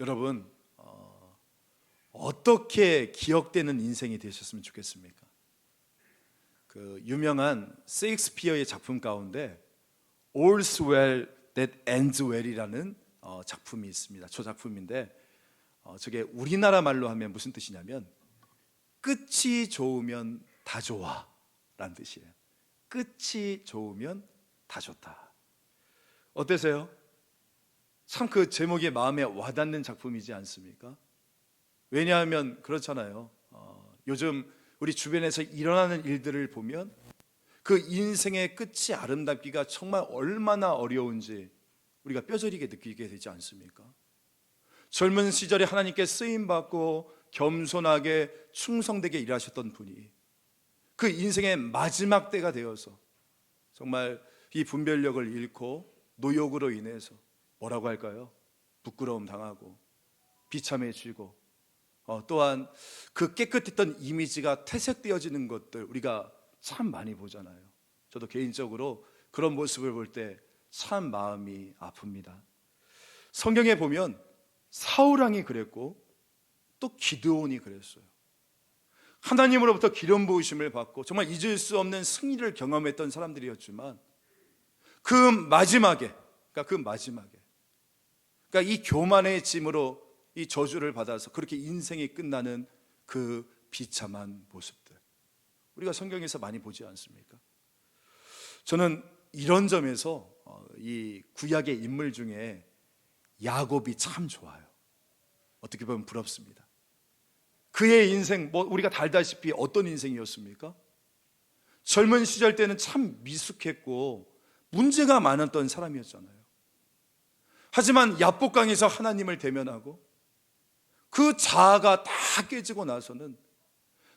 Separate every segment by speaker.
Speaker 1: 여러분, 어떻게 기억되는 인생이 되셨으면 좋겠습니까? 그 유명한 세익스피어의 작품 가운데 All's Well That Ends Well이라는 작품이 있습니다. 저 작품인데 저게 우리나라 말로 하면 무슨 뜻이냐면 끝이 좋으면 다 좋아 라는 뜻이에요. 끝이 좋으면 다 좋다. 어떠세요? 참 그 제목이 마음에 와닿는 작품이지 않습니까? 왜냐하면 그렇잖아요. 요즘 우리 주변에서 일어나는 일들을 보면 그 인생의 끝이 아름답기가 정말 얼마나 어려운지 우리가 뼈저리게 느끼게 되지 않습니까? 젊은 시절에 하나님께 쓰임받고 겸손하게 충성되게 일하셨던 분이 그 인생의 마지막 때가 되어서 정말 이 분별력을 잃고 노욕으로 인해서 뭐라고 할까요? 부끄러움 당하고 비참해지고 또한 그 깨끗했던 이미지가 퇴색되어지는 것들 우리가 참 많이 보잖아요. 저도 개인적으로 그런 모습을 볼 때 참 마음이 아픕니다. 성경에 보면 사울왕이 그랬고 또 기드온이 그랬어요. 하나님으로부터 기름 부으심을 받고 정말 잊을 수 없는 승리를 경험했던 사람들이었지만 그 마지막에 이 교만의 짐으로 이 저주를 받아서 그렇게 인생이 끝나는 그 비참한 모습들 우리가 성경에서 많이 보지 않습니까? 저는 이런 점에서 이 구약의 인물 중에 야곱이 참 좋아요. 어떻게 보면 부럽습니다. 그의 인생 우리가 다 알다시피 어떤 인생이었습니까? 젊은 시절 때는 참 미숙했고 문제가 많았던 사람이었잖아요. 하지만 야복강에서 하나님을 대면하고 그 자아가 다 깨지고 나서는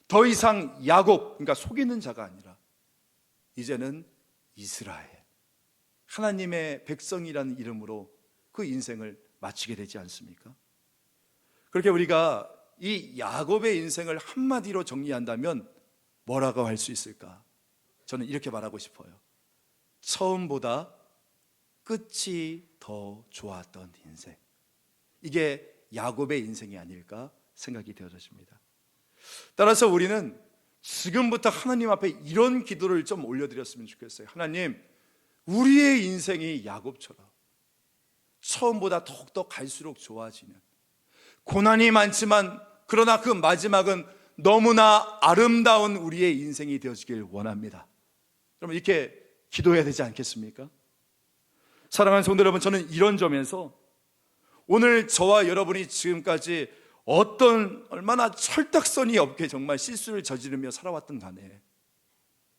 Speaker 1: 더 이상 야곱, 그러니까 속이는 자가 아니라 이제는 이스라엘, 하나님의 백성이라는 이름으로 그 인생을 마치게 되지 않습니까? 그렇게 우리가 이 야곱의 인생을 한마디로 정리한다면 뭐라고 할 수 있을까? 저는 이렇게 말하고 싶어요. 처음보다 끝이 더 좋았던 인생. 이게 야곱의 인생이 아닐까 생각이 되어집니다. 따라서 우리는 지금부터 하나님 앞에 이런 기도를 좀 올려드렸으면 좋겠어요. 하나님, 우리의 인생이 야곱처럼 처음보다 더욱더 갈수록 좋아지는, 고난이 많지만 그러나 그 마지막은 너무나 아름다운 우리의 인생이 되어지길 원합니다. 여러분, 이렇게 기도해야 되지 않겠습니까? 사랑하는 성도 여러분, 저는 이런 점에서 오늘 저와 여러분이 지금까지 얼마나 철딱선이 없게 정말 실수를 저지르며 살아왔던 간에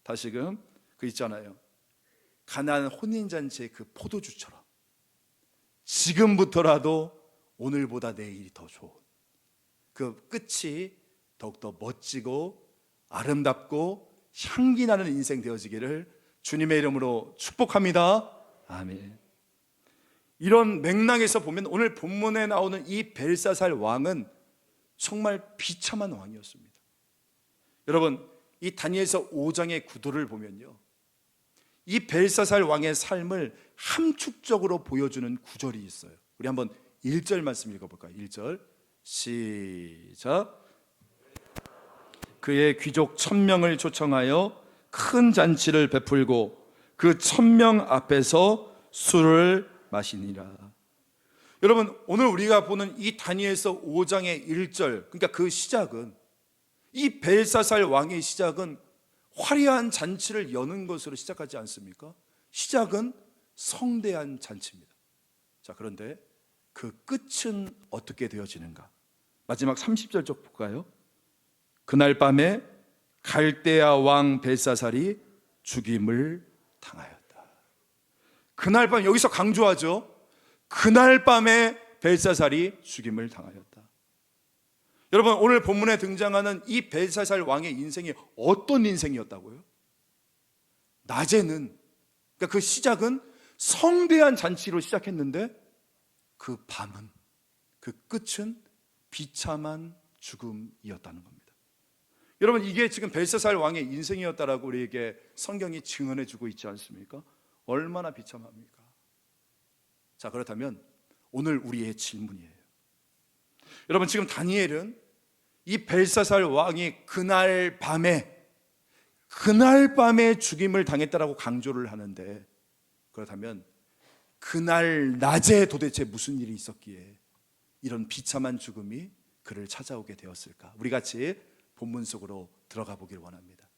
Speaker 1: 다시금 그 있잖아요, 가나안 혼인잔치의 그 포도주처럼 지금부터라도 오늘보다 내일이 더 좋은 그 끝이 더욱더 멋지고 아름답고 향기나는 인생 되어지기를 주님의 이름으로 축복합니다. 아멘. 이런 맥락에서 보면 오늘 본문에 나오는 이 벨사살 왕은 정말 비참한 왕이었습니다. 여러분, 이 다니엘서 5장의 구도를 보면요, 이 벨사살 왕의 삶을 함축적으로 보여주는 구절이 있어요. 우리 한번 1절 말씀 읽어볼까요? 1절 시작. 그의 귀족 1000명을 초청하여 큰 잔치를 베풀고 그 1000명 앞에서 술을 마시니라. 여러분, 오늘 우리가 보는 이 다니엘서 5장의 1절, 그러니까 그 시작은, 이 벨사살 왕의 시작은 화려한 잔치를 여는 것으로 시작하지 않습니까? 시작은 성대한 잔치입니다. 자, 그런데 그 끝은 어떻게 되어지는가? 마지막 30절 쪽 볼까요? 그날 밤에 갈대아 왕 벨사살이 죽임을 당하였다. 그날 밤, 여기서 강조하죠. 그날 밤에 벨사살이 죽임을 당하였다. 여러분, 오늘 본문에 등장하는 이 벨사살 왕의 인생이 어떤 인생이었다고요? 낮에는, 그러니까 그 시작은 성대한 잔치로 시작했는데 그 밤은, 그 끝은 비참한 죽음이었다는 겁니다. 여러분, 이게 지금 벨사살 왕의 인생이었다라고 우리에게 성경이 증언해 주고 있지 않습니까? 얼마나 비참합니까? 자, 그렇다면 오늘 우리의 질문이에요. 여러분, 지금 다니엘은 이 벨사살 왕이 그날 밤에 죽임을 당했다라고 강조를 하는데, 그렇다면 그날 낮에 도대체 무슨 일이 있었기에 이런 비참한 죽음이 그를 찾아오게 되었을까? 우리 같이 본문 속으로 들어가 보기를 원합니다.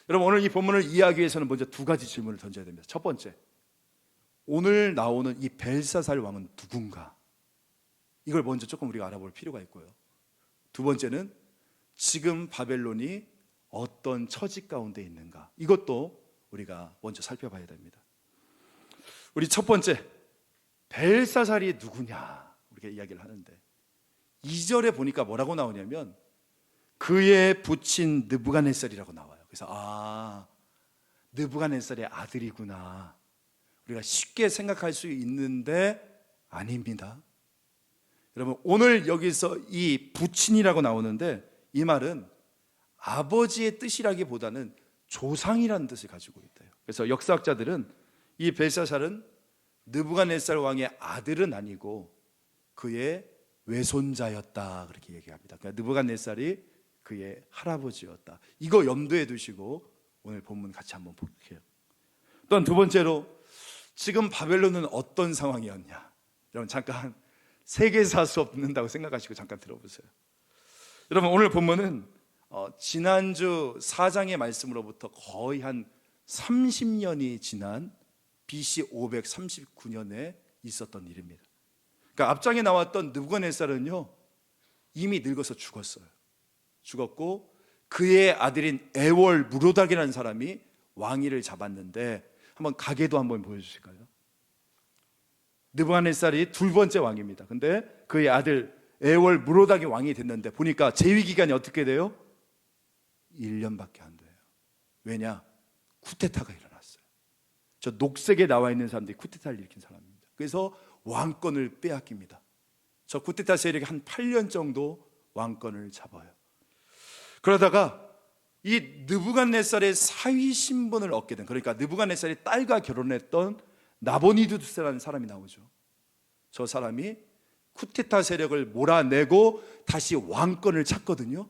Speaker 1: 여러분, 오늘 이 본문을 이해하기 위해서는 먼저 두 가지 질문을 던져야 됩니다. 첫 번째, 오늘 나오는 이 벨사살 왕은 누군가? 이걸 먼저 조금 우리가 알아볼 필요가 있고요. 두 번째는 지금 바벨론이 어떤 처지 가운데 있는가? 이것도 우리가 먼저 살펴봐야 됩니다. 우리 첫 번째, 벨사살이 누구냐? 우리가 이야기를 하는데 2절에 보니까 뭐라고 나오냐면 그의 부친 느부갓네살이라고 나와요. 그래서 느부갓네살의 아들이구나, 우리가 쉽게 생각할 수 있는데 아닙니다. 여러분, 오늘 여기서 이 부친이라고 나오는데 이 말은 아버지의 뜻이라기보다는 조상이라는 뜻을 가지고 있대요. 그래서 역사학자들은 이 벨사살은 느부갓네살 왕의 아들은 아니고 그의 외손자였다, 그렇게 얘기합니다. 그러니까 느부갓네살이 그의 할아버지였다. 이거 염두에 두시고 오늘 본문 같이 한번 볼게요. 또한 두 번째로, 지금 바벨론은 어떤 상황이었냐? 여러분, 잠깐 세계사 수업 듣는다고 생각하시고 잠깐 들어보세요. 여러분, 오늘 본문은 지난주 4장의 말씀으로부터 거의 한 30년이 지난 BC 539년에 있었던 일입니다. 그러니까 앞장에 나왔던 느부갓네살은요, 이미 늙어서 죽었고 그의 아들인 에월 무로닥이라는 사람이 왕위를 잡았는데, 한번 가계도 한번 보여주실까요? 느부갓네살이 두 번째 왕입니다. 근데 그의 아들 에월 무로닥이 왕이 됐는데 보니까 재위 기간이 어떻게 돼요? 1년밖에 안 돼요. 왜냐? 쿠데타가 일어났어요. 저 녹색에 나와 있는 사람들이 쿠데타를 일으킨 사람입니다. 그래서 왕권을 빼앗깁니다. 저 쿠데타 세력이 한 8년 정도 왕권을 잡아요. 그러다가 이 느부갓네살의 사위 신분을 얻게 된, 그러니까 느부갓네살의 딸과 결혼했던 나보니두스라는 사람이 나오죠. 저 사람이 쿠데타 세력을 몰아내고 다시 왕권을 찾거든요.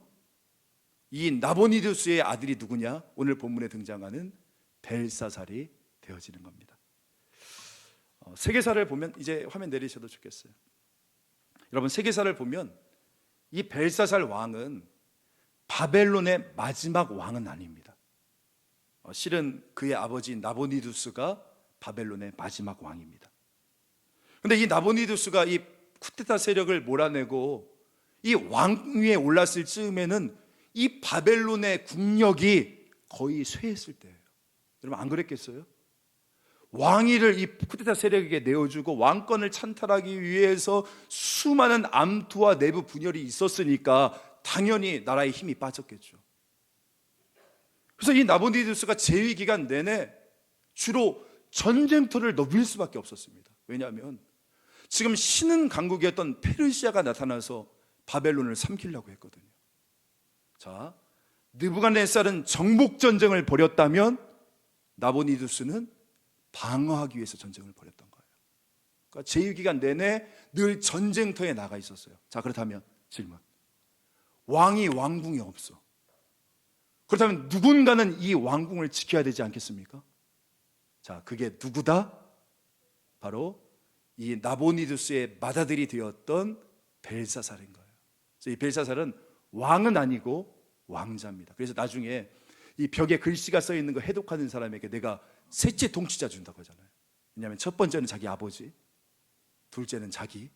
Speaker 1: 이 나보니두스의 아들이 누구냐? 오늘 본문에 등장하는 벨사살이 되어지는 겁니다. 세계사를 보면, 이제 화면 내리셔도 좋겠어요. 여러분, 세계사를 보면 이 벨사살 왕은 바벨론의 마지막 왕은 아닙니다. 실은 그의 아버지 나보니두스가 바벨론의 마지막 왕입니다. 그런데 이 나보니두스가 이 쿠데타 세력을 몰아내고 이 왕위에 올랐을 즈음에는 이 바벨론의 국력이 거의 쇠했을 때예요. 여러분, 안 그랬겠어요? 왕위를 이 쿠데타 세력에게 내어주고 왕권을 찬탈하기 위해서 수많은 암투와 내부 분열이 있었으니까 당연히 나라의 힘이 빠졌겠죠. 그래서 이 나보니두스가 재위 기간 내내 주로 전쟁터를 넓힐 수밖에 없었습니다. 왜냐하면 지금 신흥 강국이었던 페르시아가 나타나서 바벨론을 삼키려고 했거든요. 자, 느부갓네살은 정복 전쟁을 벌였다면 나보니두스는 방어하기 위해서 전쟁을 벌였던 거예요. 그러니까 재위 기간 내내 늘 전쟁터에 나가 있었어요. 자, 그렇다면 질문, 왕이 왕궁이 없어. 그렇다면 누군가는 이 왕궁을 지켜야 되지 않겠습니까? 자, 그게 누구다? 바로 이 나보니두스의 맏아들이 되었던 벨사살인 거예요. 그래서 이 벨사살은 왕은 아니고 왕자입니다. 그래서 나중에 이 벽에 글씨가 써 있는 거 해독하는 사람에게 내가 셋째 통치자 준다고 하잖아요. 왜냐하면 첫 번째는 자기 아버지, 둘째는 자기,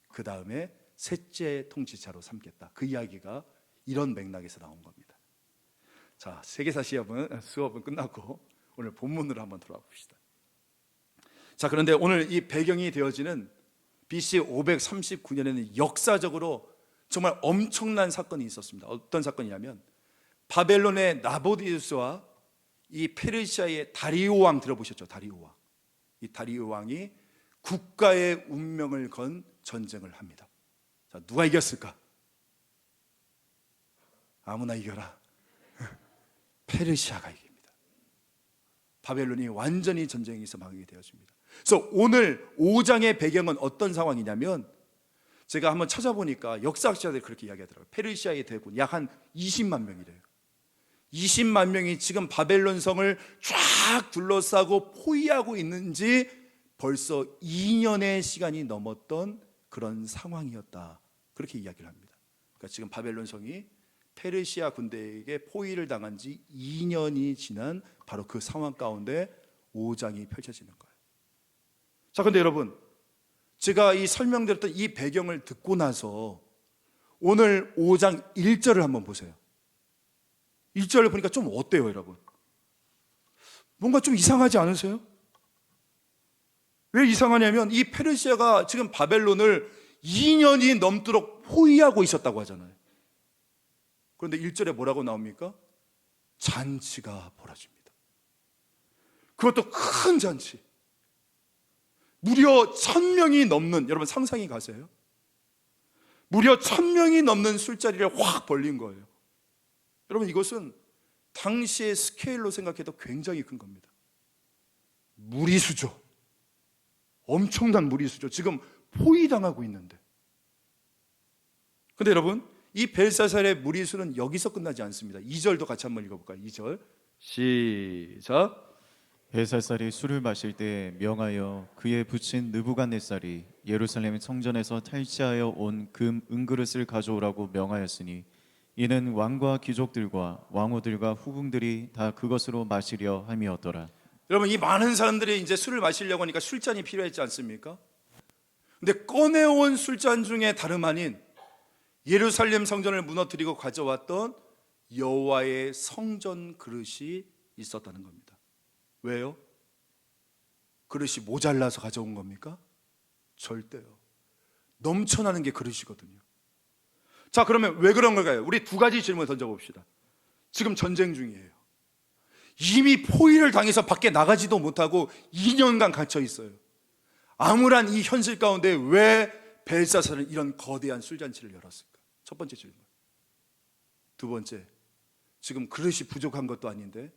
Speaker 1: 그 다음에 셋째 통치자로 삼겠다. 그 이야기가 이런 맥락에서 나온 겁니다. 자, 세계사 수업은 끝났고 오늘 본문으로 한번 돌아가 봅시다. 자, 그런데 오늘 이 배경이 되어지는 BC 539년에는 역사적으로 정말 엄청난 사건이 있었습니다. 어떤 사건이냐면 바벨론의 나보니두스와 이 페르시아의 다리오 왕 들어보셨죠? 다리오 왕. 이 다리오 왕이 국가의 운명을 건 전쟁을 합니다. 자, 누가 이겼을까? 아무나 이겨라. 페르시아가 이깁니다. 바벨론이 완전히 전쟁에서 망하게 되어집니다. 그래서 오늘 5장의 배경은 어떤 상황이냐면 제가 한번 찾아보니까 역사학자들이 그렇게 이야기하더라고요. 페르시아의 대군 약 한 20만 명이래요. 20만 명이 지금 바벨론 성을 쫙 둘러싸고 포위하고 있는지 벌써 2년의 시간이 넘었던 그런 상황이었다, 그렇게 이야기를 합니다. 그러니까 지금 바벨론 성이 페르시아 군대에게 포위를 당한 지 2년이 지난 바로 그 상황 가운데 5장이 펼쳐지는 거예요. 자, 근데 여러분, 제가 이 설명드렸던 이 배경을 듣고 나서 오늘 5장 1절을 한번 보세요. 1절을 보니까 좀 어때요, 여러분? 뭔가 좀 이상하지 않으세요? 왜 이상하냐면 이 페르시아가 지금 바벨론을 2년이 넘도록 포위하고 있었다고 하잖아요. 그런데 1절에 뭐라고 나옵니까? 잔치가 벌어집니다. 그것도 큰 잔치. 무려 1000명이 넘는, 여러분 상상이 가세요? 무려 1000명이 넘는 술자리를 확 벌린 거예요. 여러분, 이것은 당시의 스케일로 생각해도 굉장히 큰 겁니다. 무리수죠. 엄청난 무리수죠. 지금 포위당하고 있는데. 근데 여러분, 이 벨사살의 무리수는 여기서 끝나지 않습니다. 2절도 같이 한번 읽어볼까요? 2절 시작.
Speaker 2: 벨사살이 술을 마실 때 명하여 그의 부친 느부갓네살이 예루살렘 성전에서 탈취하여 온 금 은그릇을 가져오라고 명하였으니 이는 왕과 귀족들과 왕후들과 후궁들이 다 그것으로 마시려 함이었더라.
Speaker 1: 여러분, 이 많은 사람들이 이제 술을 마시려고 하니까 술잔이 필요했지 않습니까? 근데 꺼내온 술잔 중에 다름 아닌 예루살렘 성전을 무너뜨리고 가져왔던 여호와의 성전 그릇이 있었다는 겁니다. 왜요? 그릇이 모자라서 가져온 겁니까? 절대요. 넘쳐나는 게 그릇이거든요. 자, 그러면 왜 그런 걸까요? 우리 두 가지 질문을 던져봅시다. 지금 전쟁 중이에요. 이미 포위를 당해서 밖에 나가지도 못하고 2년간 갇혀 있어요. 암울한 이 현실 가운데 왜 벨사살은 이런 거대한 술잔치를 열었을까? 첫 번째 질문. 두 번째, 지금 그릇이 부족한 것도 아닌데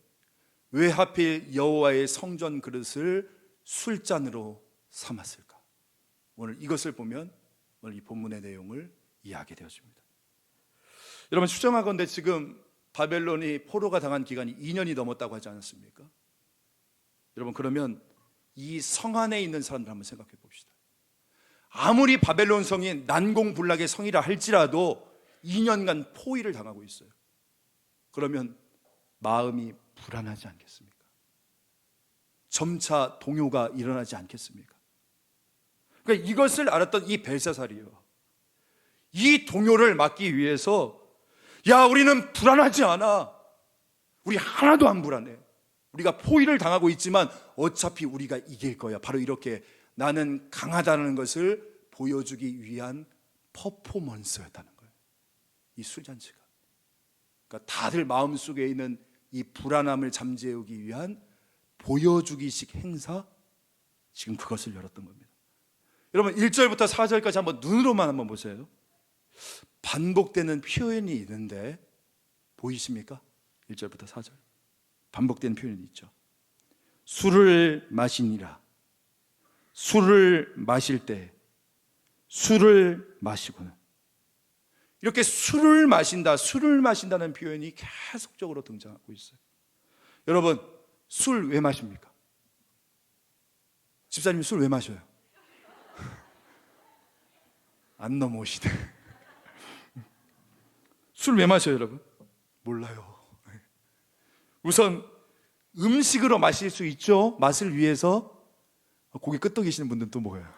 Speaker 1: 왜 하필 여호와의 성전 그릇을 술잔으로 삼았을까? 오늘 이것을 보면 오늘 이 본문의 내용을 이해하게 되어집니다. 여러분, 추정하건대 지금 바벨론이 포로가 당한 기간이 2년이 넘었다고 하지 않았습니까? 여러분, 그러면 이 성 안에 있는 사람들 한번 생각해 봅시다. 아무리 바벨론 성이 난공불락의 성이라 할지라도 2년간 포위를 당하고 있어요. 그러면 마음이 불안하지 않겠습니까? 점차 동요가 일어나지 않겠습니까? 그러니까 이것을 알았던 이 벨사살이요, 이 동요를 막기 위해서 야, 우리는 불안하지 않아. 우리 하나도 안 불안해. 우리가 포위를 당하고 있지만 어차피 우리가 이길 거야. 바로 이렇게 나는 강하다는 것을 보여주기 위한 퍼포먼스였다는 거예요, 이 술잔치가. 그러니까 다들 마음속에 있는 이 불안함을 잠재우기 위한 보여주기식 행사, 지금 그것을 열었던 겁니다. 여러분, 1절부터 4절까지 한번 눈으로만 한번 보세요. 반복되는 표현이 있는데 보이십니까? 1절부터 4절 반복되는 표현이 있죠. 술을 마시니라, 술을 마실 때, 술을 마시고는, 이렇게 술을 마신다, 술을 마신다는 표현이 계속적으로 등장하고 있어요. 여러분, 술 왜 마십니까? 집사님 술 왜 마셔요? 안 넘어오시네. 술 왜 마셔요, 여러분? 몰라요. 우선 음식으로 마실 수 있죠. 맛을 위해서. 고기 끄덕이시는 분들은 또 뭐예요?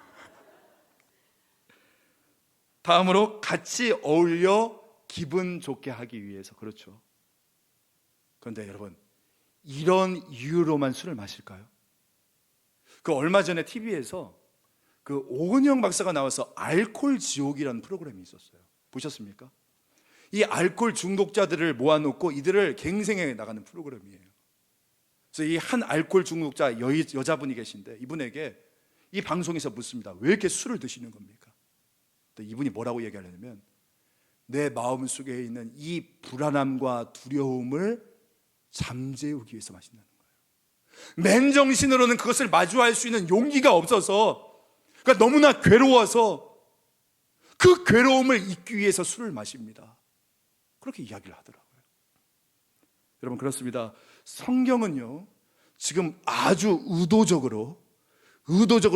Speaker 1: 다음으로 같이 어울려 기분 좋게 하기 위해서. 그렇죠. 그런데 여러분, 이런 이유로만 술을 마실까요? 그 얼마 전에 TV에서 그 오은영 박사가 나와서 알코올 지옥이라는 프로그램이 있었어요. 보셨습니까? 이 알코올 중독자들을 모아놓고 이들을 갱생해 나가는 프로그램이에요. 그래서 이 한 알코올 중독자 여자분이 계신데 이분에게 이 방송에서 묻습니다. 왜 이렇게 술을 드시는 겁니까? 이분이 뭐라고 얘기하냐면 내 마음속에 있는 이 불안함과 두려움을 잠재우기 위해서 마신다는 거예요. 맨정신으로는 그것을 마주할 수 있는 용기가 없어서, 그러니까 너무나 괴로워서 그 괴로움을 잊기 위해서 술을 마십니다. 그렇게 이야기를 하더라고요. 여러분, 그렇습니다. 성경은요, 지금 아주 의도적으로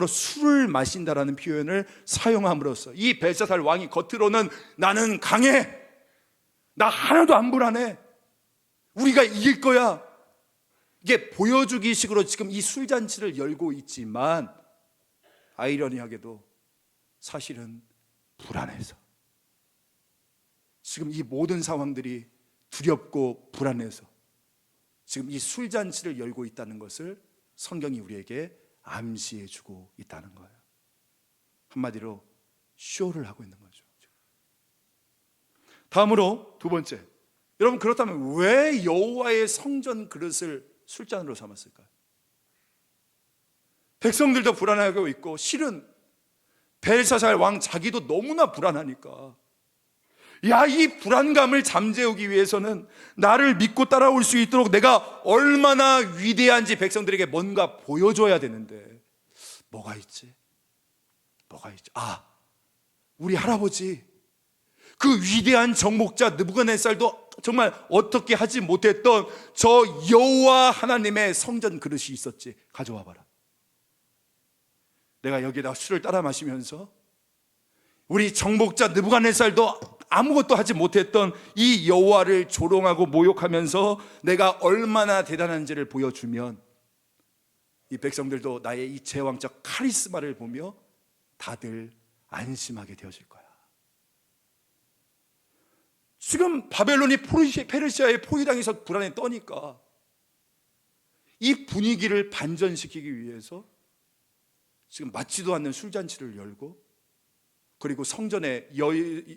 Speaker 1: 술을 마신다라는 표현을 사용함으로써 이 벨사살 왕이 겉으로는 나는 강해, 나 하나도 안 불안해, 우리가 이길 거야, 이게 보여주기 식으로 지금 이 술잔치를 열고 있지만 아이러니하게도 사실은 불안해서, 지금 이 모든 상황들이 두렵고 불안해서 지금 이 술잔치를 열고 있다는 것을 성경이 우리에게 암시해주고 있다는 거예요. 한마디로 쇼를 하고 있는 거죠. 다음으로 두 번째, 여러분, 그렇다면 왜 여호와의 성전 그릇을 술잔으로 삼았을까요? 백성들도 불안하고 있고 실은 벨사살 왕 자기도 너무나 불안하니까, 야, 이 불안감을 잠재우기 위해서는 나를 믿고 따라올 수 있도록 내가 얼마나 위대한지 백성들에게 뭔가 보여줘야 되는데 뭐가 있지? 아, 우리 할아버지 그 위대한 정복자 느부갓네살도 정말 어떻게 하지 못했던 저 여호와 하나님의 성전 그릇이 있었지, 가져와 봐라. 내가 여기다 술을 따라 마시면서 우리 정복자 느부갓네살도 아무것도 하지 못했던 이 여호와를 조롱하고 모욕하면서 내가 얼마나 대단한지를 보여주면 이 백성들도 나의 이 제왕적 카리스마를 보며 다들 안심하게 되어질 거야. 지금 바벨론이 페르시아의 포위당해서 불안에 떠니까 이 분위기를 반전시키기 위해서 지금 맞지도 않는 술잔치를 열고, 그리고 성전의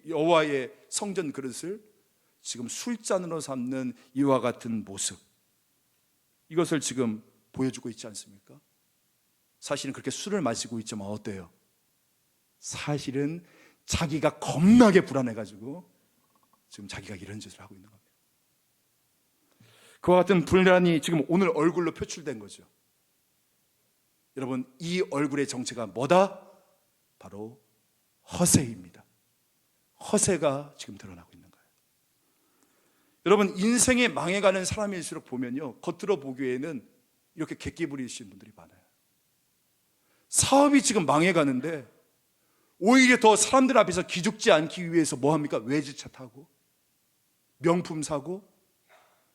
Speaker 1: 여호와의 성전 그릇을 지금 술잔으로 삼는 이와 같은 모습, 이것을 지금 보여주고 있지 않습니까? 사실은 그렇게 술을 마시고 있지만 어때요? 사실은 자기가 겁나게 불안해가지고 지금 자기가 이런 짓을 하고 있는 겁니다. 그와 같은 불안이 지금 오늘 얼굴로 표출된 거죠. 여러분, 이 얼굴의 정체가 뭐다? 바로 허세입니다. 허세가 지금 드러나고 있는 거예요. 여러분, 인생에 망해가는 사람일수록 보면요, 겉으로 보기에는 이렇게 객기 부리시는 분들이 많아요. 사업이 지금 망해가는데 오히려 더 사람들 앞에서 기죽지 않기 위해서 뭐 합니까? 외제차 타고, 명품 사고,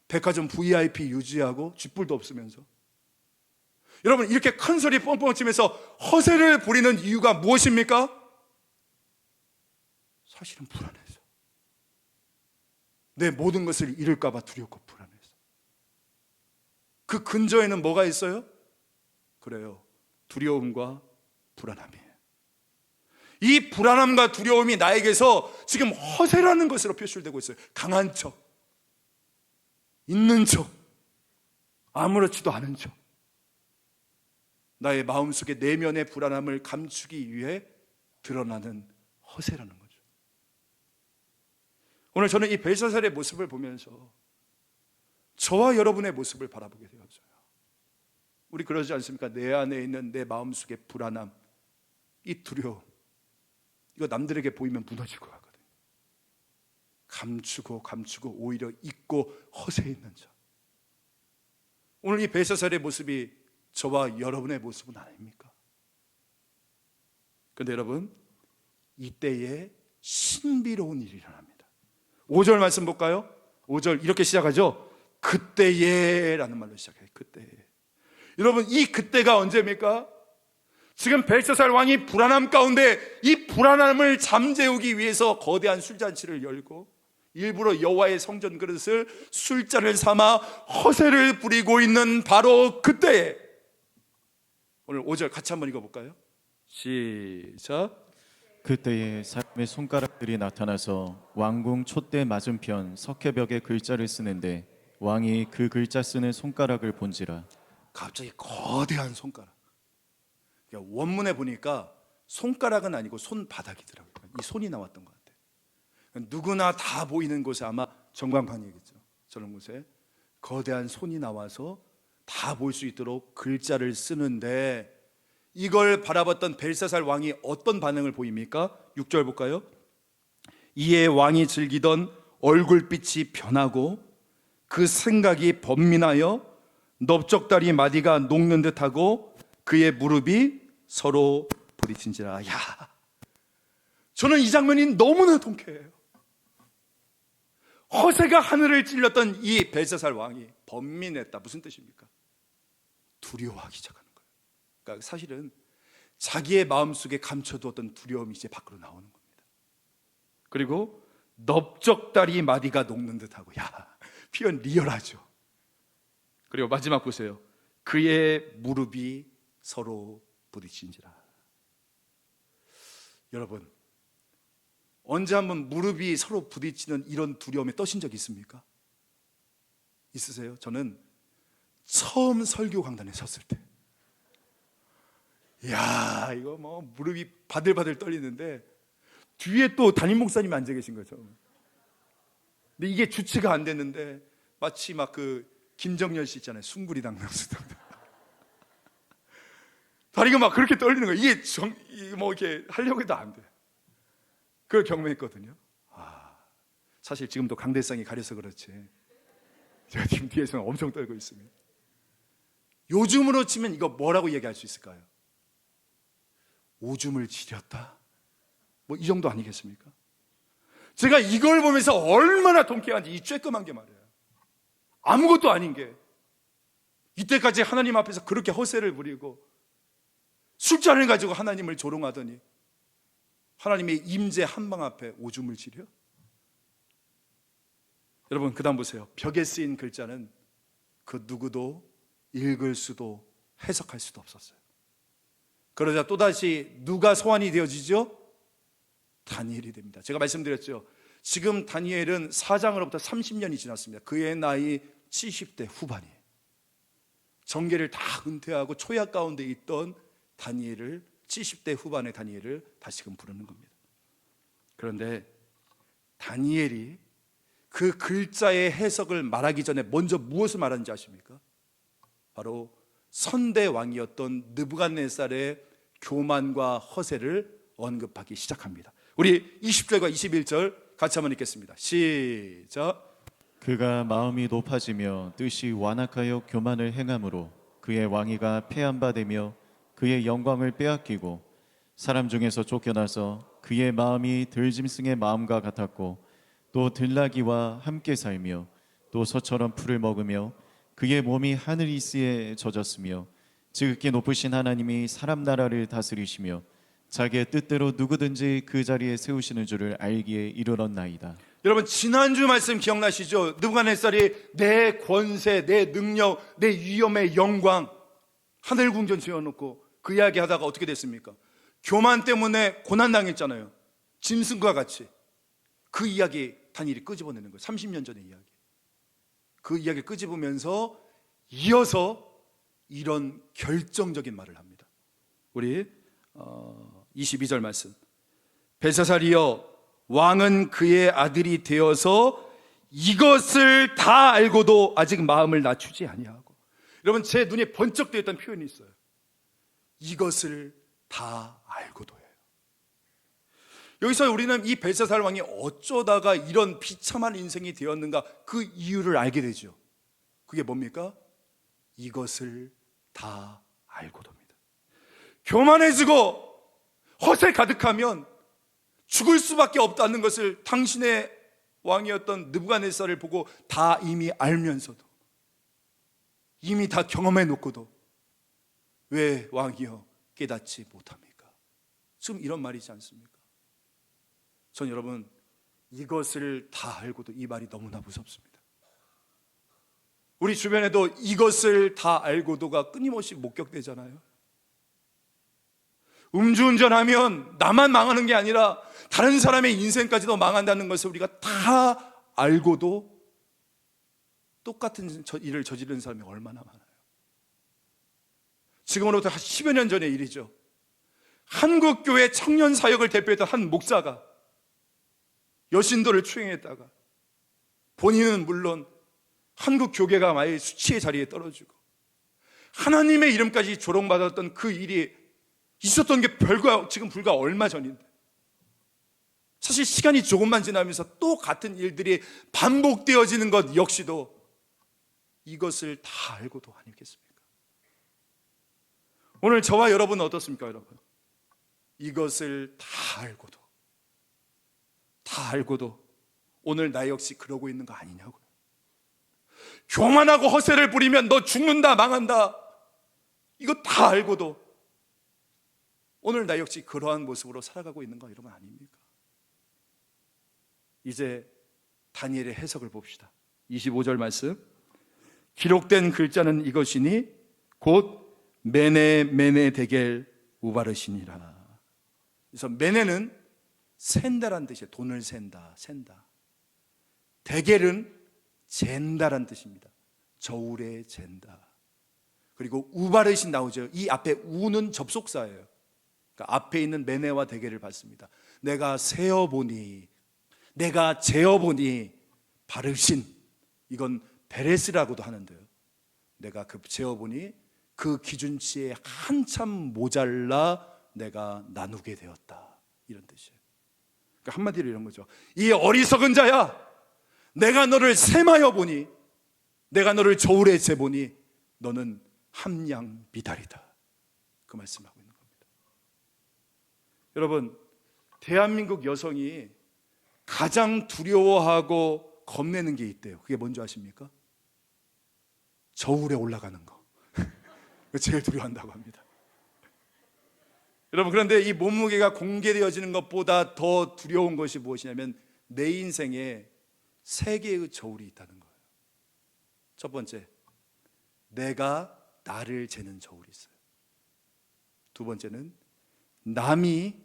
Speaker 1: 백화점 VIP 유지하고, 쥐뿔도 없으면서. 여러분, 이렇게 큰 소리 뻥뻥 치면서 허세를 부리는 이유가 무엇입니까? 사실은 불안해서, 내 모든 것을 잃을까 봐 두렵고 불안해서. 그 근저에는 뭐가 있어요? 그래요, 두려움과 불안함이에요. 이 불안함과 두려움이 나에게서 지금 허세라는 것으로 표출되고 있어요. 강한 척, 있는 척, 아무렇지도 않은 척, 나의 마음속의 내면의 불안함을 감추기 위해 드러나는 허세라는 거죠. 오늘 저는 이 벨사살의 모습을 보면서 저와 여러분의 모습을 바라보게 되었어요. 우리 그러지 않습니까? 내 안에 있는 내 마음속의 불안함, 이 두려움, 이거 남들에게 보이면 무너질 것 같거든요. 감추고 오히려 잊고 허세에 있는 자, 오늘 이 벨사살의 모습이 저와 여러분의 모습은 아닙니까? 그런데 여러분, 이때에 신비로운 일이 일어납니다. 5절 말씀 볼까요? 5절 이렇게 시작하죠. 그때에 라는 말로 시작해요. 그때에. 여러분, 이 그때가 언제입니까? 지금 벨사살 왕이 불안함 가운데 이 불안함을 잠재우기 위해서 거대한 술잔치를 열고 일부러 여호와의 성전 그릇을 술잔을 삼아 허세를 부리고 있는 바로 그때에, 오늘 5절 같이 한번 읽어볼까요? 시작.
Speaker 2: 그때에 사람의 손가락들이 나타나서 왕궁 촛대 맞은편 석회벽에 글자를 쓰는데 왕이 그 글자 쓰는 손가락을 본지라.
Speaker 1: 갑자기 거대한 손가락. 그러니까 원문에 보니까 손가락은 아니고 손바닥이더라고요. 이 손이 나왔던 것 같아요. 누구나 다 보이는 곳에, 아마 전광판이겠죠, 저런 곳에 거대한 손이 나와서 다 볼 수 있도록 글자를 쓰는데, 이걸 바라봤던 벨사살 왕이 어떤 반응을 보입니까? 6절 볼까요? 이에 왕이 즐기던 얼굴빛이 변하고 그 생각이 번민하여 넓적다리 마디가 녹는 듯하고 그의 무릎이 서로 부딪힌지라. 야, 저는 이 장면이 너무나 통쾌해요. 허세가 하늘을 찔렀던 이 벨사살 왕이 번민했다. 무슨 뜻입니까? 두려워하기 시작하는 거예요. 그러니까 사실은 자기의 마음속에 감춰두었던 두려움이 이제 밖으로 나오는 겁니다. 그리고 넓적다리 마디가 녹는 듯하고, 야, 표현 리얼하죠. 그리고 마지막 보세요. 그의 무릎이 서로 부딪힌지라. 여러분, 언제 한번 무릎이 서로 부딪히는 이런 두려움에 떠신 적 있습니까? 있으세요? 저는 처음 설교 강단에 섰을 때, 야, 이거 뭐 무릎이 바들바들 떨리는데 뒤에 또 담임 목사님이 앉아 계신 거죠. 근데 이게 주체가 안 됐는데 마치 막 그 김정열 씨 있잖아요. 숭구리 당나무수. 다리가 막 그렇게 떨리는 거예요. 이게 뭐 이렇게 하려고 해도 안 돼. 그걸 경험했거든요. 사실 지금도 강대상이 가려서 그렇지 제가 지금 뒤에서는 엄청 떨고 있습니다. 요즘으로 치면 이거 뭐라고 얘기할 수 있을까요? 오줌을 지렸다? 뭐 이 정도 아니겠습니까? 제가 이걸 보면서 얼마나 통쾌한지, 이 쬐끄만 게 말이에요. 아무것도 아닌 게 이때까지 하나님 앞에서 그렇게 허세를 부리고 술잔을 가지고 하나님을 조롱하더니 하나님의 임재 한방 앞에 오줌을 지려? 여러분, 그 다음 보세요. 벽에 쓰인 글자는 그 누구도 읽을 수도 해석할 수도 없었어요. 그러자 또다시 누가 소환이 되어지죠? 다니엘이 됩니다. 제가 말씀드렸죠. 지금 다니엘은 사장으로부터 30년이 지났습니다. 그의 나이 70대 후반이에요. 정계를 다 은퇴하고 초약 가운데 있던 다니엘을, 70대 후반의 다니엘을 다시금 부르는 겁니다. 그런데 다니엘이 그 글자의 해석을 말하기 전에 먼저 무엇을 말하는지 아십니까? 바로 선대 왕이었던 느부갓네살의 교만과 허세를 언급하기 시작합니다. 우리 20절과 21절 같이 한번 읽겠습니다. 시작.
Speaker 2: 그가 마음이 높아지며 뜻이 완악하여 교만을 행함으로 그의 왕위가 폐한바되며 그의 영광을 빼앗기고 사람 중에서 쫓겨나서 그의 마음이 들짐승의 마음과 같았고 또 들나귀와 함께 살며 또 소처럼 풀을 먹으며 그의 몸이 하늘이스에 젖었으며 지극히 높으신 하나님이 사람 나라를 다스리시며 자기의 뜻대로 누구든지 그 자리에 세우시는 줄을 알기에 이르렀나이다.
Speaker 1: 여러분, 지난주 말씀 기억나시죠? 느부갓네살이 내 권세, 내 능력, 내 위엄의 영광 하늘 궁전 지어놓고 그 이야기 하다가 어떻게 됐습니까? 교만 때문에 고난당했잖아요. 짐승과 같이. 그 이야기 다니엘이 끄집어내는 거예요. 30년 전의 이야기. 그 이야기를 끄집으면서 이어서 이런 결정적인 말을 합니다. 우리 22절 말씀. 벨사살이여, 왕은 그의 아들이 되어서 이것을 다 알고도 아직 마음을 낮추지 아니하고. 여러분, 제 눈에 번쩍 뜨였던 표현이 있어요. 이것을 다 알고도예요. 여기서 우리는 이 벨사살 왕이 어쩌다가 이런 비참한 인생이 되었는가, 그 이유를 알게 되죠. 그게 뭡니까? 이것을 다 알고도입니다. 교만해지고 허세 가득하면 죽을 수밖에 없다는 것을 당신의 왕이었던 느부갓네살을 보고 다 이미 알면서도, 이미 다 경험해 놓고도 왜 왕이여 깨닫지 못합니까? 지금 이런 말이지 않습니까? 전 여러분, 이것을 다 알고도 이 말이 너무나 무섭습니다. 우리 주변에도 이것을 다 알고도가 끊임없이 목격되잖아요. 음주운전하면 나만 망하는 게 아니라 다른 사람의 인생까지도 망한다는 것을 우리가 다 알고도 똑같은 일을 저지른 사람이 얼마나 많아요. 지금으로부터 10여 년 전의 일이죠. 한국교회 청년 사역을 대표했던 한 목사가 여신도를 추행했다가 본인은 물론 한국 교계가 아예 수치의 자리에 떨어지고 하나님의 이름까지 조롱받았던 그 일이 있었던 게 지금 불과 얼마 전인데 사실 시간이 조금만 지나면서 또 같은 일들이 반복되어지는 것 역시도 이것을 다 알고도 아니겠습니까? 오늘 저와 여러분은 어떻습니까, 여러분? 이것을 다 알고도 오늘 나 역시 그러고 있는 거 아니냐고요. 교만하고 허세를 부리면 너 죽는다, 망한다, 이거 다 알고도 오늘 나 역시 그러한 모습으로 살아가고 있는 거 여러분 아닙니까? 이제 다니엘의 해석을 봅시다. 25절 말씀. 기록된 글자는 이것이니 곧 메네 데겔 우바르시니라. 그래서 메네는 센다란 뜻이에요. 돈을 센다. 데겔은 잰다란 뜻입니다. 저울에 잰다. 그리고 우바르신 나오죠. 이 앞에 우는 접속사예요. 그러니까 앞에 있는 메네와 데겔을 받습니다. 내가 재어보니 바르신, 이건 베레스라고도 하는데요. 내가 그 재어보니 그 기준치에 한참 모자라 내가 나누게 되었다, 이런 뜻이에요. 그러니까 한마디로 이런 거죠. 이 어리석은 자야, 내가 너를 셈하여 보니, 내가 너를 저울에 재보니 너는 함량 미달이다, 그 말씀하고 있는 겁니다. 여러분, 대한민국 여성이 가장 두려워하고 겁내는 게 있대요. 그게 뭔지 아십니까? 저울에 올라가는 거. 제일 두려워한다고 합니다. 여러분, 그런데 이 몸무게가 공개되어지는 것보다 더 두려운 것이 무엇이냐면 내 인생에 세 개의 저울이 있다는 거예요. 첫 번째, 내가 나를 재는 저울이 있어요. 두 번째는 남이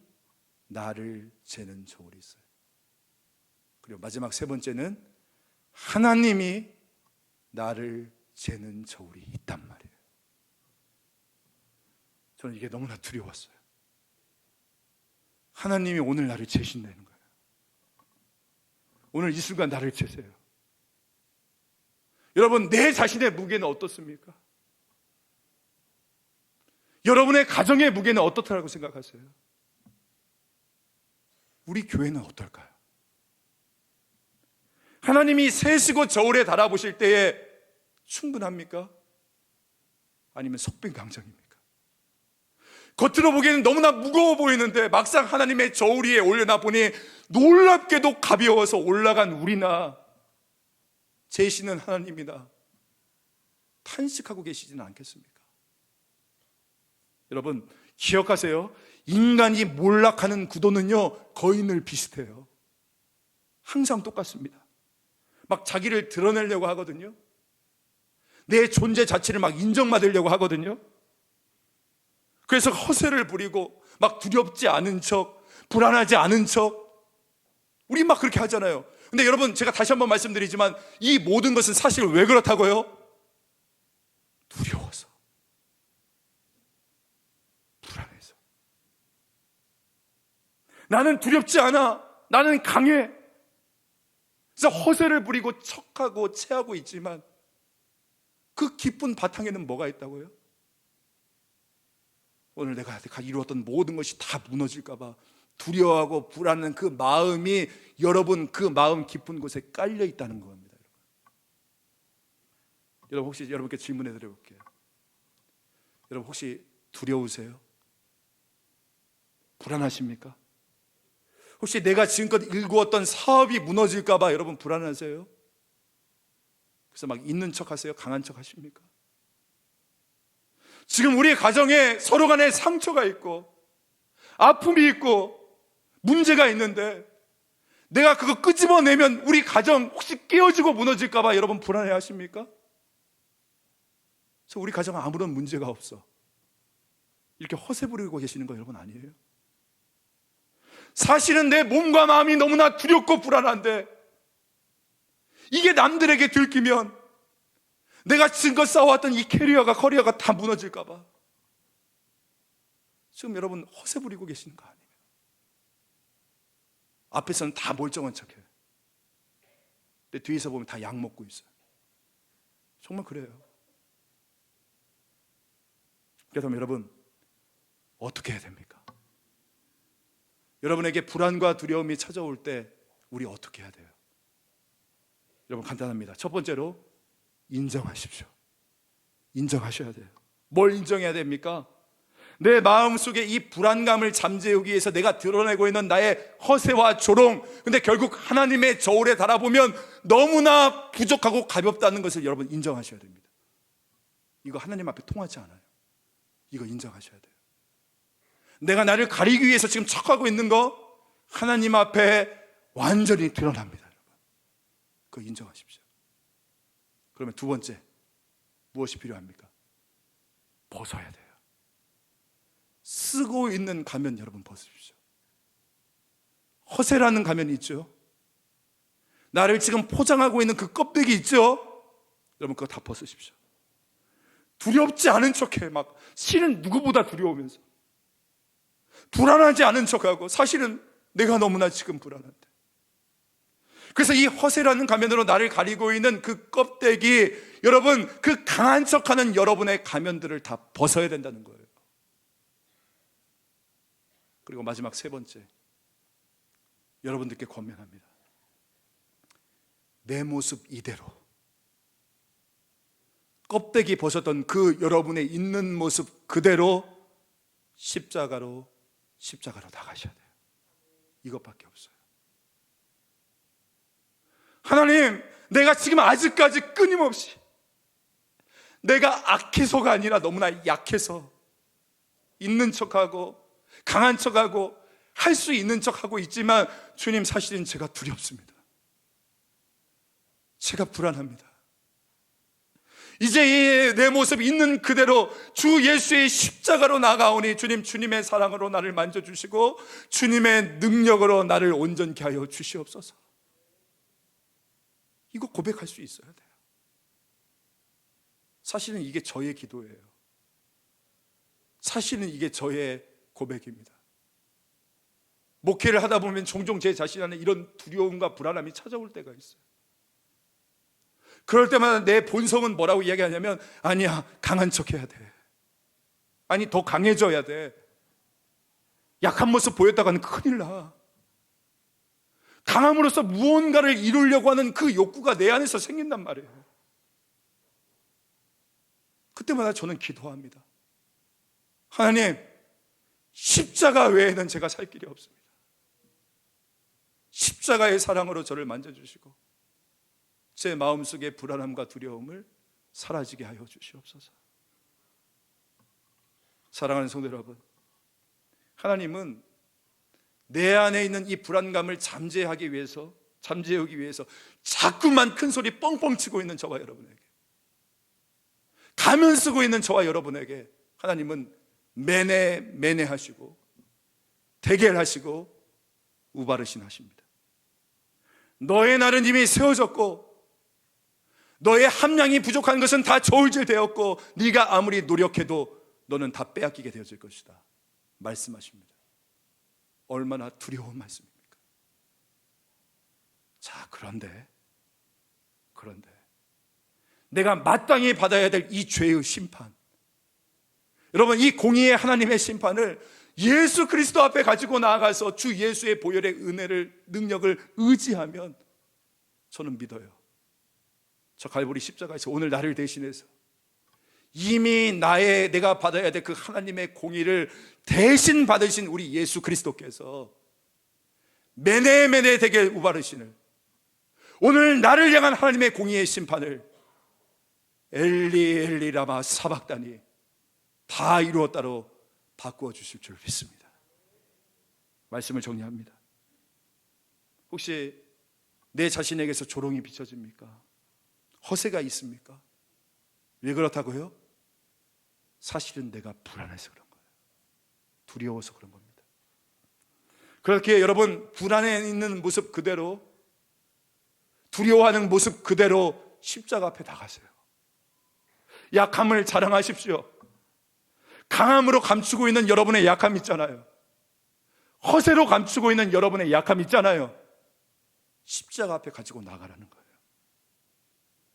Speaker 1: 나를 재는 저울이 있어요. 그리고 마지막 세 번째는 하나님이 나를 재는 저울이 있단 말이에요. 저는 이게 너무나 두려웠어요. 하나님이 오늘 나를 재신다는 거예요. 오늘 이 순간 나를 재세요. 여러분, 내 자신의 무게는 어떻습니까? 여러분의 가정의 무게는 어떻다고 생각하세요? 우리 교회는 어떨까요? 하나님이 세시고 저울에 달아보실 때에 충분합니까? 아니면 속빈강정입니까? 겉으로 보기에는 너무나 무거워 보이는데 막상 하나님의 저울 위에 올려놔 보니 놀랍게도 가벼워서 올라간 우리나 재시는 하나님이다 탄식하고 계시지는 않겠습니까? 여러분, 기억하세요. 인간이 몰락하는 구도는요 거의 늘 비슷해요. 항상 똑같습니다. 막 자기를 드러내려고 하거든요. 내 존재 자체를 막 인정받으려고 하거든요. 그래서 허세를 부리고 막 두렵지 않은 척, 불안하지 않은 척, 우리 막 그렇게 하잖아요. 근데 여러분, 제가 다시 한번 말씀드리지만 이 모든 것은 사실 왜 그렇다고요? 두려워서, 불안해서. 나는 두렵지 않아, 나는 강해. 그래서 허세를 부리고 척하고 체하고 있지만 그 깊은 바탕에는 뭐가 있다고요? 오늘 내가 이루었던 모든 것이 다 무너질까 봐 두려워하고 불안한 그 마음이 여러분 그 마음 깊은 곳에 깔려 있다는 겁니다. 여러분, 혹시 여러분께 질문해 드려볼게요. 여러분, 혹시 두려우세요? 불안하십니까? 혹시 내가 지금껏 일구었던 사업이 무너질까 봐 여러분 불안하세요? 그래서 막 있는 척 하세요? 강한 척 하십니까? 지금 우리의 가정에 서로 간에 상처가 있고 아픔이 있고 문제가 있는데 내가 그거 끄집어내면 우리 가정 혹시 깨어지고 무너질까 봐 여러분 불안해 하십니까? 그래서 우리 가정은 아무런 문제가 없어, 이렇게 허세 부리고 계시는 거 여러분 아니에요? 사실은 내 몸과 마음이 너무나 두렵고 불안한데 이게 남들에게 들키면 내가 지금껏 쌓아왔던 이 커리어가 다 무너질까 봐 지금 여러분 허세 부리고 계시는 거 아니에요? 앞에서는 다 멀쩡한 척해요. 근데 뒤에서 보면 다 약 먹고 있어요. 정말 그래요. 그래서 여러분, 어떻게 해야 됩니까? 여러분에게 불안과 두려움이 찾아올 때 우리 어떻게 해야 돼요? 여러분 간단합니다. 첫 번째로 인정하십시오. 인정하셔야 돼요. 뭘 인정해야 됩니까? 내 마음속에 이 불안감을 잠재우기 위해서 내가 드러내고 있는 나의 허세와 조롱, 근데 결국 하나님의 저울에 달아보면 너무나 부족하고 가볍다는 것을 여러분 인정하셔야 됩니다. 이거 하나님 앞에 통하지 않아요. 이거 인정하셔야 돼요. 내가 나를 가리기 위해서 지금 척하고 있는 거 하나님 앞에 완전히 드러납니다. 여러분, 그거 인정하십시오. 그러면 두 번째, 무엇이 필요합니까? 벗어야 돼요. 쓰고 있는 가면 여러분 벗으십시오. 허세라는 가면이 있죠. 나를 지금 포장하고 있는 그 껍데기 있죠. 여러분 그거 다 벗으십시오. 두렵지 않은 척해. 막 실은 누구보다 두려우면서 불안하지 않은 척하고 사실은 내가 너무나 지금 불안한데. 그래서 이 허세라는 가면으로 나를 가리고 있는 그 껍데기, 여러분 그 강한 척하는 여러분의 가면들을 다 벗어야 된다는 거예요. 그리고 마지막 세 번째, 여러분들께 권면합니다. 내 모습 이대로, 껍데기 벗었던 그 여러분의 있는 모습 그대로 십자가로 나가셔야 돼요. 이것밖에 없어요. 하나님, 내가 지금 아직까지 끊임없이 내가 악해서가 아니라 너무나 약해서 있는 척하고 강한 척하고 할 수 있는 척하고 있지만 주님, 사실은 제가 두렵습니다. 제가 불안합니다. 이제 내 모습 있는 그대로 주 예수의 십자가로 나가오니 주님, 주님의 사랑으로 나를 만져주시고 주님의 능력으로 나를 온전케 하여 주시옵소서. 이거 고백할 수 있어야 돼요. 사실은 이게 저의 기도예요. 사실은 이게 저의 고백입니다. 목회를 하다 보면 종종 제 자신 안에 이런 두려움과 불안함이 찾아올 때가 있어요. 그럴 때마다 내 본성은 뭐라고 이야기하냐면, 아니야, 강한 척 해야 돼. 아니, 더 강해져야 돼. 약한 모습 보였다가는 큰일 나. 강함으로써 무언가를 이루려고 하는 그 욕구가 내 안에서 생긴단 말이에요. 그때마다 저는 기도합니다. 하나님, 십자가 외에는 제가 살 길이 없습니다. 십자가의 사랑으로 저를 만져주시고 제 마음속의 불안함과 두려움을 사라지게 하여 주시옵소서. 사랑하는 성도 여러분, 하나님은 내 안에 있는 이 불안감을 잠재우기 위해서 자꾸만 큰 소리 뻥뻥 치고 있는 저와 여러분에게, 가면 쓰고 있는 저와 여러분에게 하나님은 매내하시고 대결하시고 우바르신 하십니다. 너의 날은 이미 세워졌고 너의 함량이 부족한 것은 다 저울질 되었고 네가 아무리 노력해도 너는 다 빼앗기게 되어질 것이다 말씀하십니다. 얼마나 두려운 말씀입니까? 자, 그런데 내가 마땅히 받아야 될 이 죄의 심판, 여러분, 이 공의의 하나님의 심판을 예수 그리스도 앞에 가지고 나아가서 주 예수의 보혈의 은혜를, 능력을 의지하면 저는 믿어요. 저 갈보리 십자가에서 오늘 나를 대신해서 이미 내가 받아야 될 그 하나님의 공의를 대신 받으신 우리 예수 그리스도께서 매네 되게 우바르시는 오늘 나를 향한 하나님의 공의의 심판을 엘리 라마 사박다니 다 이루었다로 바꾸어 주실 줄 믿습니다. 말씀을 정리합니다. 혹시 내 자신에게서 조롱이 비춰집니까? 허세가 있습니까? 왜 그렇다고요? 사실은 내가 불안해서 그런 거예요. 두려워서 그런 겁니다. 그렇게 여러분, 불안해 있는 모습 그대로, 두려워하는 모습 그대로 십자가 앞에 나가세요. 약함을 자랑하십시오. 강함으로 감추고 있는 여러분의 약함 있잖아요. 허세로 감추고 있는 여러분의 약함 있잖아요. 십자가 앞에 가지고 나가라는 거예요.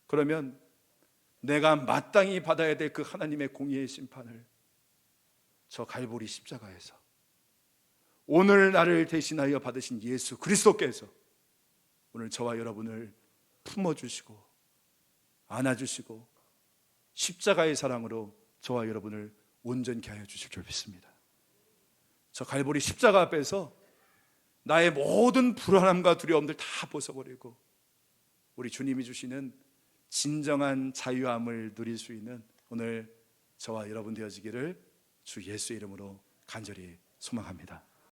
Speaker 1: 그러면 내가 마땅히 받아야 될 그 하나님의 공의의 심판을 저 갈보리 십자가에서 오늘 나를 대신하여 받으신 예수 그리스도께서 오늘 저와 여러분을 품어주시고 안아주시고 십자가의 사랑으로 저와 여러분을 온전케 하여 주실 줄 믿습니다. 저 갈보리 십자가 앞에서 나의 모든 불안함과 두려움들 다 벗어버리고 우리 주님이 주시는 진정한 자유함을 누릴 수 있는 오늘 저와 여러분 되어지기를 주 예수의 이름으로 간절히 소망합니다.